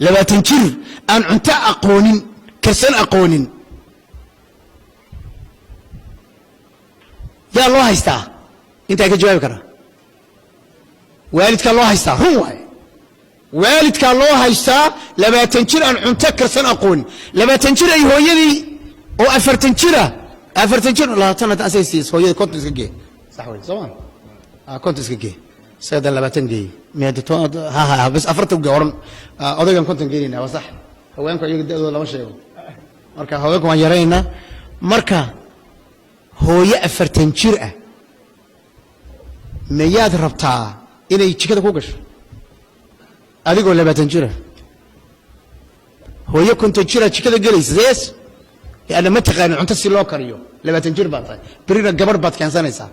لما تنكر أن أنت أقونين كسن أقونين يا الله هيستا أنت كجواب كره والدك الله هيستا هو والدك الله هيستا لما تنكر أن أنت كسن أقونين لما تنكر أي هو يدي أو أفرتنكر لا تنا تأسيس هو يدي كنت سكجي صح ولا سواء كنت سكجي سيدا لما تنجي ميادتو ها بس أفرت وجورن أضيعن كنت نجينا وصح هو ينكو يقدر ولا مش يقول مركا هو يكون يرينا مركا هو يأفر تنشرة مياد ربطة إنه يشكل كوكش أدي قول لما تنشرة هو يكون تنشرة يشكل جليس زيس يعني ما تقارن عن تسلوا كريو لما تنشر باطل برينا الجبر بات كان سنة سا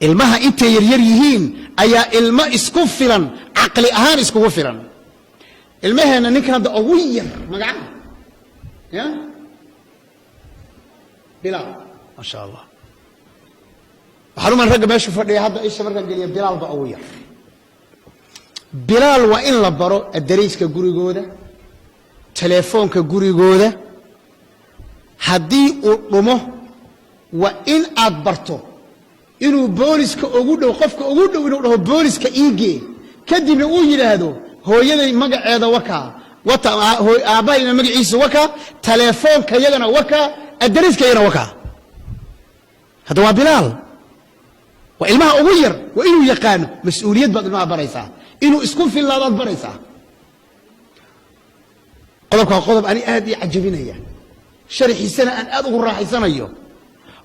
المها أنت يريهين أيا الماء إسكوفرا عقل أهان إسكوفرا المها أن نكره ضويا مقعد يا بلال ما شاء الله حلو من رجع بيشوف هذا إيش مرة قال بلال ضويا بلال وإن لبرو الدريس كجوري جودة تليفون كجوري جودة هدي أمه وإن أدبرته إنه بوليس كأوجود وقف كأوجود وإنه بوليس كإيجي كدي بيقول هذا هو يدي مجا هذا وكا وتا هو أباينا مجا عيسى وكا تلفون كيجنا وكا الدرس كيجنا وكا هذا هو بلال وإلما أغير وإنه يقان مسؤولية بعد ما بريسا إنه اسكن في الله بريسا قلب أنا أدي عجبيني شرح سنة أن أدخل راح سنة يوم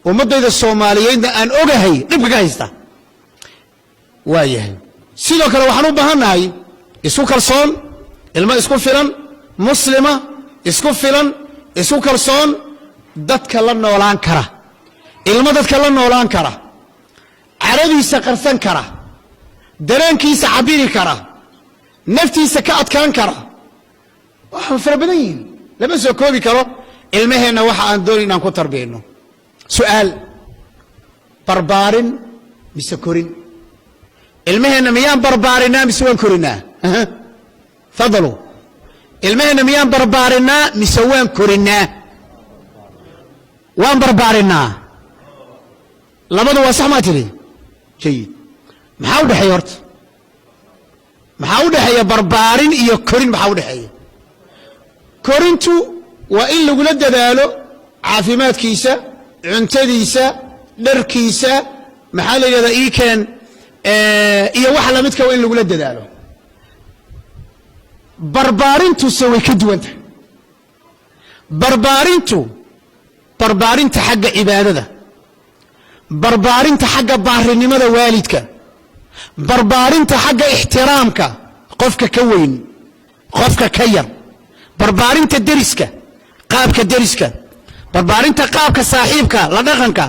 ومدة الصوماليين أن أجهي نبقى جاهزة وايه سيدو كلا وحنو بهناي اسكو كرسون الماء اسكو فيلن مسلمة اسكو فيلن اسكو كرسون دad kala noolaan kara ilmo dad kala noolaan kara caradiisa qarsan kara dareenkiisa cabiri kara naftiisa ka adkaan kara waxa farabadan lama soo koobi karo ilmaheena waxa aan doonay inaan ku tarbiyeyno su'aal barbaarin mise korin ilmaheena miyaan barbaarinaa mise waan korinaa fadalo ilmaheena miyaan barbaarinaa mise waan korinaa waan barbaarinaa labadu waa sax ma tiri jayid maxaa u dhaxeeya horta maxaa u dhaxeeya barbaarin iyo korin maxaa u dhaxeeya korintu waa in lagula dadaalo caafimaadkiisa cuntadiisa dharkiisa maxaa la yidhahdaa iikeen iyo waxa la midka waa in lagula dadaalo barbaarintu way ka duwan tahay barbaarinta xagga cibaadada barbaarinta xagga baarinimada waalidka barbaarinta xagga ixtiraamka qofka ka weyn qofka ka yar barbaarinta deriska qaabka deriska barbaarinta qaabka saaxiibka la dhaqanka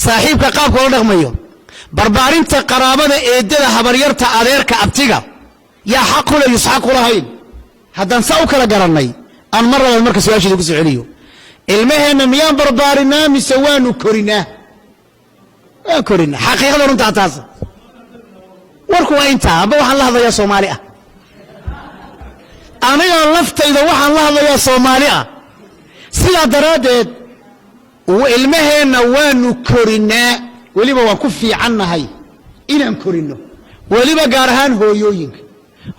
saaxiibka qaabka la dhaqmayo barbaarinta qaraabada eedada habaryarta adeerka abtiga yaa xaq u leeyahay xaq u lahayn haddaan saa u kala garanay aan mar labaad marka su'aasheeda ku soo celiyo ilmaheena miyaan barbaarinaa mise waanu korinaa waan korinaa xaqiiqada runta taas warku waa intaa aba waxaan la hadlayaa Soomaali ah aniga laftayda waxaan la hadlayaa Soomaali ah sida daraadeed ilmaheena waanu korinaa waliba waan ku fiicannahay inaan korino waliba gaar ahaan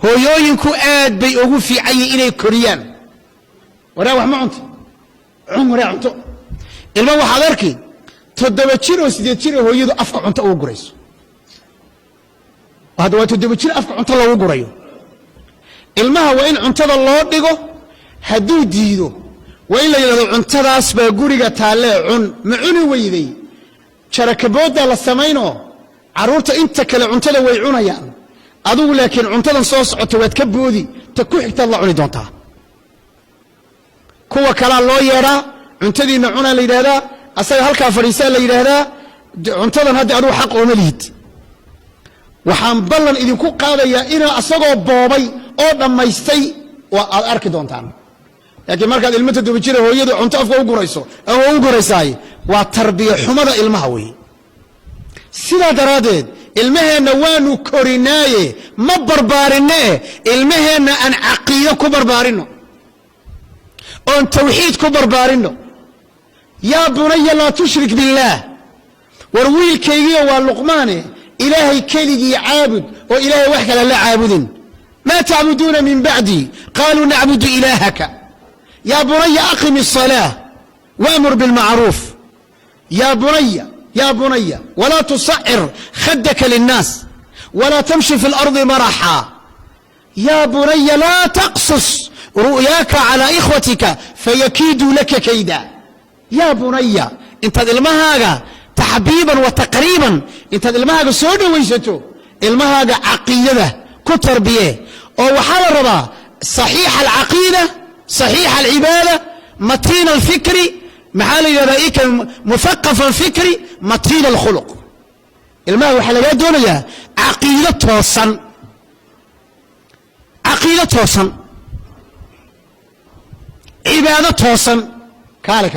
hooyooyinku aad bay ugu fiican yihiin inay koriyaan waraa wax ma cunto cumre cunto ilma waxaad arki 7 jir oo 8 jir hooyadu afka cunto ugu gurayso hada waa 7 jir afka cunto loogu gurayo ilmaha waa in cuntada loo dhigo hadduu diido waa in la yiraahdo cuntadaas baa guriga taale ma cuni weyday jarakabooda la sameeyno caruurta inta kale cuntada way cunayaan adigu laakiin cuntadan soo socoto waad ka boodi ta ku xigta la cuni doontaa kuwa kala loo yeeraa cuntadiina cuna la yiraahdaa asaga halka fariisan la yiraahdaa cuntadan hadda adigu xaq oo ma lihid waxaan ballan idinku qaadayaa inaa asagoo boobay oo dhamaystay oo aad arki doontaan laakiin markaad ilmo 7 jir hooyadu cunto afka u gurayso waa tarbiya xumada ilmaha way sida daraadeed ilmaheenna waanu korinaaye ma barbaarinne ilmaheenna aan caqiido ku barbaarinno oon tawxiid ku barbaarinno yaa bunaya laa tushrik billaah war wiilkaygiyo waa luqmaane ilaahay keligii caabud oo ilaahay wax kale la caabudin maa tacbuduuna min bacdi qaaluu nacbudu ilaahaka yaa bunaya aqim الصalaah waamur bilmacruuf يا بني ولا تصعر خدك للناس ولا تمشي في الأرض مرحا يا بني لا تقصص رؤياك على إخوتك فيكيدوا لك كيدا يا بني انت المهاجة تحبيبا وتقريبا انت المهاجة سودو ويستو المهاجة عقيدة كتربية او حال الرضا صحيح العقيدة صحيح العبادة متين الفكر محال يلاقيك مثقف الفكري متين الخلق الماء وحلقات دونيا عقيدة توصن عبادة توصن كالك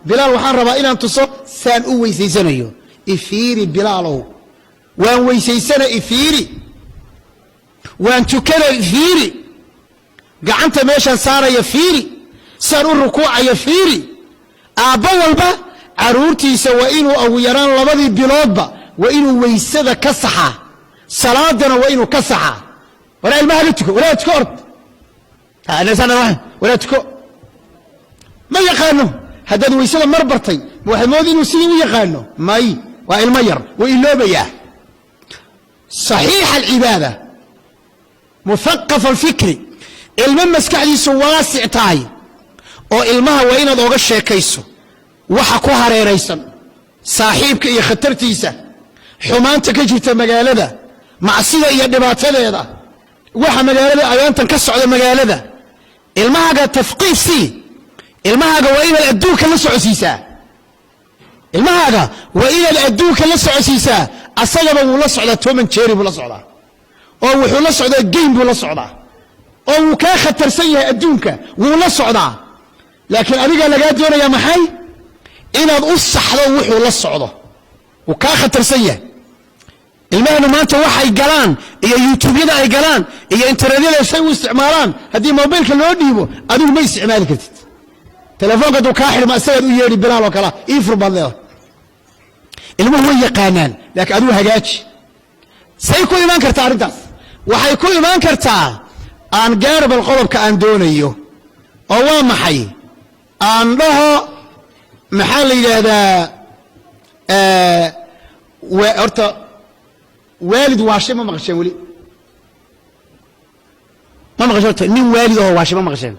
بلال وحان ربا إلا انتصو سان اوي سيسانيو افيري بلالو وان ويسيسان افيري وان تكلا افيري قعنت ميشان سارة يفيري سان الركوع يفيري aabba walba caruurtiisa waa inuu ugu yaraan 2 biloodba waa inuu weysada ka saxaa salaadana waa inuu ka saxaa wala ilmaha la tuko wala tuko ord ana sana wala tuko ma yaqaano hadad weysada mar bartay waxa moodi inuu sidii u yaqaano may waa ilma yar waa iloobaya صحيح العباده مثقف الفكر ilma maskaxdiisu waasic tahay oo ilmaha waa inaad oga sheekayso waxa ku hareeraysan saaxiibka iyo khatartiisa xumaanta ka jirta magaalada macsida iyo dhibaatadeeda waxa magaalada ayaantan ka socda magaalada ilmahaga tafqiifsi ilmahaga waa inaad adduunka la socodsiisaa ilmahaga waa inaad adduunka la socodsiisaa asagaba wuu la socdaa toman jeeri buu la socdaa oo wuxuu la socdaa game buu la socdaa oo wuu ka khatarsan yahay adduunka wuu la socdaa laakiin adiga laga doonaya maxay inaad u saxdo wuxuu la socdo oo ka khatarsan yahay ilmaha maanta waxay galaan iyo youtube-yada ay galaan iyo internetyada ay u isticmaalaan hadii mobilka loo dhiibo adigu ma isticmaali kartid telefoonka duu ka xirma asaga u yeeri bilaal oo kala ifur badleeyo ilmuhu way yaqaanaan laakiin adigu hagaaji say ku iman kartaa arintaas waxay ku iman kartaa aan gaarbal qodobka aan doonayo oo waa maxay aan dhaho maxaa la yiraahdaa horta waalid waashay ma maqasheen wali ma maqasheen nin waalid oo waashay ma maqasheen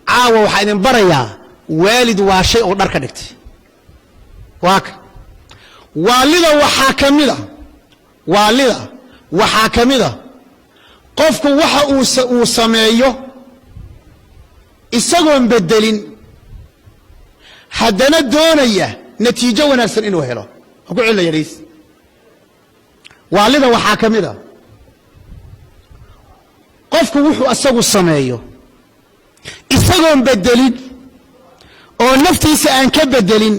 caawa waxaa idin barayaa waalid waashay oo dhar ka dhigtay waaka waalida waxaa ka mid ah qofku waxa uu sameeyo isagoon bedelin haddana doonaya natiijo wanaagsan inuu helo ku cilna yariis waalida waxaa ka mid ah qofku wuxuu asagu sameeyo isagoon bedelin oo naftiisa aan ka bedelin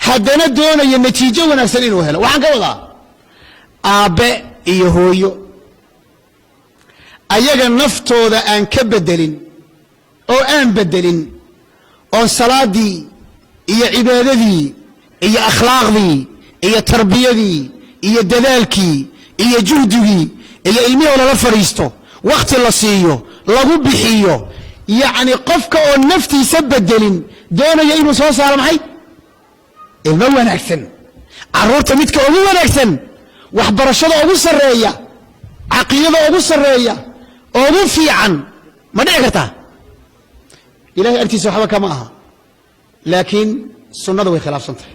haddana doonaya natiijo wanaagsan inuu helo waxaan ka wadaa aabe iyo hooyo ayaga naftooda aan ka bedelin oo aan bedelin oo salaadii iyo cibaadadii iyo akhlaaqdii iyo tarbiyadii iyo dadaalkii iyo juhdigii iyo ilmihii la fariisto waqti la siiyo lagu bixiyo yaani qofka oo naftiisa bedelin doonaya inuu soo saaro maxay ilmo wanaagsan caruurta midka ugu wanaagsan wax barashada ugu sareeya aqoonta ugu sareeya ugu fiican ma dhici kartaa ilaahay artiisa waxba kama aha laakiin sunnadu way khilaafsantahay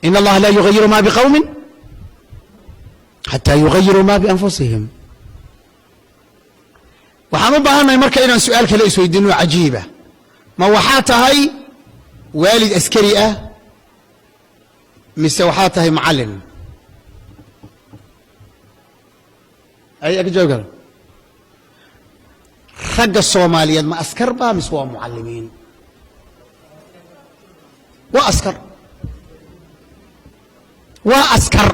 in allah la yughayyiru ma biqawmin hatta yughayyiru ma bi anfusihim waxaan u baahanahay marka inaan su'aal kale isweydiino cajiiba ma waxa tahay waalid askari ah mise waxa tahay macallin ay agjoogana ragga Soomaaliyeed ma askar baa mise waa muallimiin waa askar وأسكر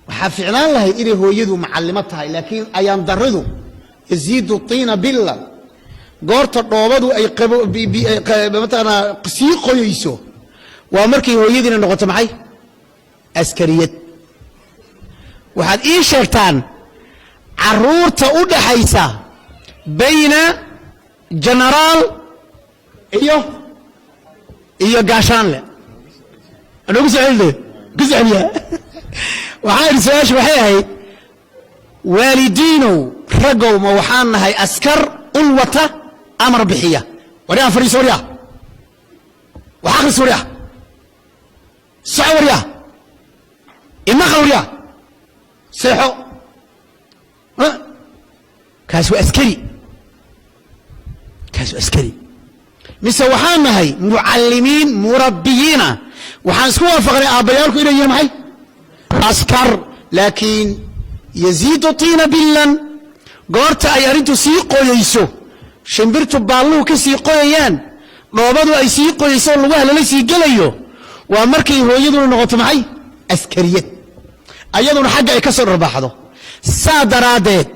وحافظنا الله إلي هو يدو معلمتها لكن أيام دردو يزيد الطين بالله قرط الروابد أي مثلا قسيق يسو وأمركي هو يدنا نغطى معي أسكريت وحد إيه شرطان عرور تقول حيسا بين جنرال إيو قاشان له أنا قزعل له قزعل له وحاير سواش وحيهي والدينو رقوا موحان هاي أسكر قلوة أمر بحية وريا فري سوريا وحاقر سوريا سعوريا إما خوريا سيحو كاسو أسكري مثل وحان هاي معلمين مربيين وحان سكوا فقري آبيالكو إلى يمحي أسكر لكن يزيد طين بلا قرت أي أريد سيقو يسو شنبرتو بالله كسيقو يان روبادو أي سيقو يسو الله لليس يقليو وأمركي هو يدون نغط معي أسكريت أيضا حاجة يكسر رباحه سادرادت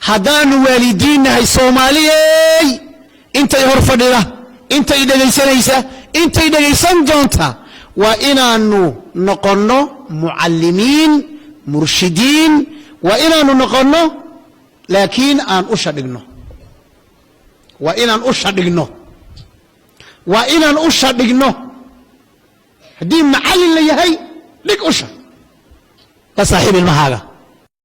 هدان والدين هاي صوماليي انت يهرفن له انت إذا ليسا انت إذا ليسان جونتا وإنا نقنو معلمين مرشدين وإنا نقنو لكن أن أشهدنا وإنا أشهدنا دي معلم اللي هي لك أشهد يا صاحب المهاجة